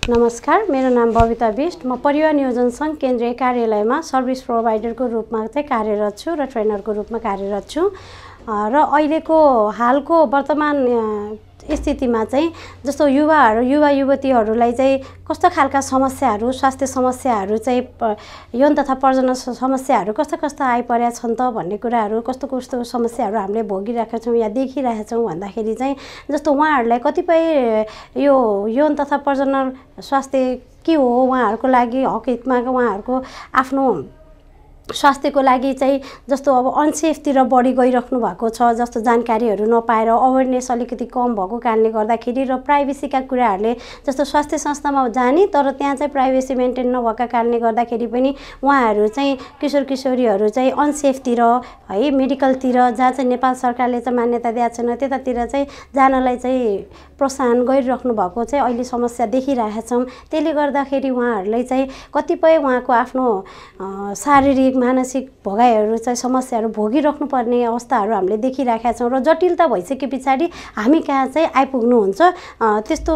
नमस्कार, मेरो नाम बबिता बिष्ट। म परिवार नियोजन सङ्घ केन्द्रीय कार्यालयमा सर्भिस प्रोभाइडरको रूपमा चाहिँ कार्यरत छु र ट्रेनरको रूपमा कार्यरत छु। र अहिलेको हालको वर्तमान स्थितिमा चाहिँ जस्तो युवा युवतीहरूलाई चाहिँ कस्तो खालका समस्याहरू, स्वास्थ्य समस्याहरू चाहिँ यौन तथा प्रजनन समस्याहरू कस्ता आइपरेका छन् त भन्ने कुराहरू, कस्तो समस्याहरू हामीले भोगिरहेका छौँ या देखिरहेका छौँ भन्दाखेरि चाहिँ जस्तो उहाँहरूलाई कतिपय यो यौन तथा प्रजनन स्वास्थ्य के हो, उहाँहरूको लागि हक हितमा उहाँहरूको आफ्नो स्वास्थ्यको लागि चाहिँ जस्तो अब अनसेफतिर बढी गइराख्नु भएको छ, जस्तो जानकारीहरू नपाएर अवेरनेस अलिकति कम भएको कारणले गर्दाखेरि र प्राइभेसीका कुराहरूले जस्तो स्वास्थ्य संस्थामा जाने तर त्यहाँ चाहिँ प्राइभेसी मेन्टेन नभएका कारणले गर्दाखेरि पनि उहाँहरू चाहिँ किशोर किशोरीहरू चाहिँ अनसेफतिर है मेडिकलतिर जहाँ चाहिँ नेपाल सरकारले चाहिँ मान्यता दिएको छैन त्यतातिर चाहिँ जानलाई चाहिँ प्रोत्साहन गरिराख्नु भएको चाहिँ अहिले समस्या देखिरहेका छौँ। त्यसले गर्दाखेरि उहाँहरूले चाहिँ कतिपय उहाँको आफ्नो शारीरिक मानसिक भोगाइहरू चाहिँ समस्याहरू भोगिराख्नु पर्ने अवस्थाहरू हामीले देखिरहेका छौँ र जटिलता भइसके पछाडि हामी कहाँ चाहिँ आइपुग्नुहुन्छ। त्यस्तो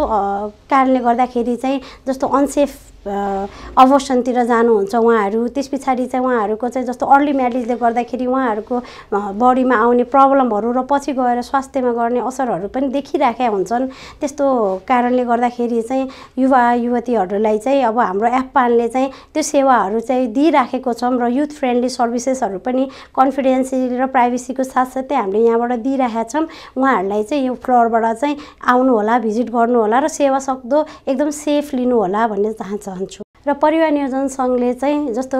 कारणले गर्दाखेरि चाहिँ जस्तो अनसेफ अबोर्सनतिर जानुहुन्छ उहाँहरू। त्यस पछाडि चाहिँ उहाँहरूको चाहिँ जस्तो अर्ली म्यारेजले गर्दाखेरि उहाँहरूको बडीमा आउने प्रब्लमहरू र पछि गएर स्वास्थ्यमा गर्ने असरहरू पनि देखिरहेका हुन्छन्। त्यस्तो कारणले गर्दाखेरि चाहिँ युवा युवतीहरूलाई चाहिँ अब हाम्रो एप्पानले चाहिँ त्यो सेवाहरू चाहिँ दिइराखेको छौँ र युथ फ्रेन्डली सर्भिसेसहरू पनि कन्फिडेन्सियल र प्राइभेसीको साथसाथै हामीले यहाँबाट दिइरहेका छौँ। उहाँहरूलाई चाहिँ यो फ्लोरबाट चाहिँ आउनु होला, भिजिट गर्नु होला र सेवा सक्दो एकदम सेफ लिनु होला भन्ने चाहन्छु। र परिवार नियोजन सङ्घले चाहिँ जस्तो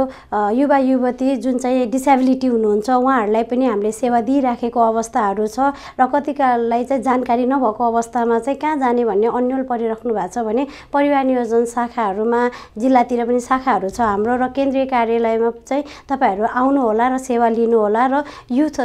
युवा युवती जुन चाहिँ डिसेबिलिटी हुनुहुन्छ उहाँहरूलाई पनि हामीले सेवा दिइराखेको अवस्थाहरू छ र कतिकालाई चाहिँ जानकारी नभएको अवस्थामा चाहिँ कहाँ जाने भन्ने अन्यल परिराख्नु भएको छ भने परिवार नियोजन शाखाहरूमा जिल्लातिर पनि शाखाहरू छ हाम्रो र केन्द्रीय कार्यालयमा चाहिँ तपाईँहरू आउनु होला र सेवा लिनु होला र युथ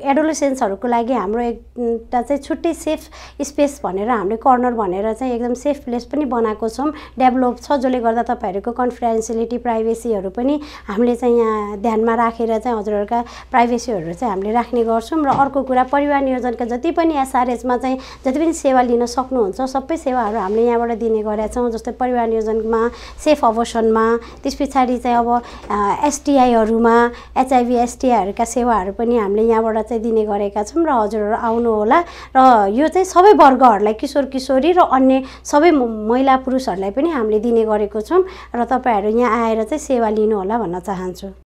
एडोलेसेन्सहरूको लागि हाम्रो एउटा चाहिँ छुट्टै सेफ स्पेस भनेर हामीले कर्नर भनेर चाहिँ एकदम सेफ प्लेस पनि बनाएको छौँ, डेभलप छ, जसले गर्दा तपाईँहरूको कन्फिडेन्सियलिटी प्राइभेसीहरू पनि हामीले चाहिँ यहाँ ध्यानमा राखेर चाहिँ हजुरहरूका प्राइभेसीहरू चाहिँ हामीले राख्ने गर्छौँ। र अर्को कुरा परिवार नियोजनका जति पनि एसआरएचमा चाहिँ जति पनि सेवा लिन सक्नुहुन्छ सबै सेवाहरू हामीले यहाँबाट दिने गरेका छौँ। जस्तै परिवार नियोजनमा सेफ अबोर्सनमा, त्यस पछाडि चाहिँ अब एसटिआईहरूमा एचआइभी एसटिआईहरूका सेवाहरू पनि हामीले यहाँबाट चाहिँ दिने गरेका छौँ र हजुरहरू आउनुहोला। र यो चाहिँ सबै वर्गहरूलाई किशोर किशोरी र अन्य सबै महिला पुरुषहरूलाई पनि हामीले दिने गरेको छौँ र तपाईँहरू यहाँ आएर चाहिँ सेवा लिनु होला भन्न चाहन्छु।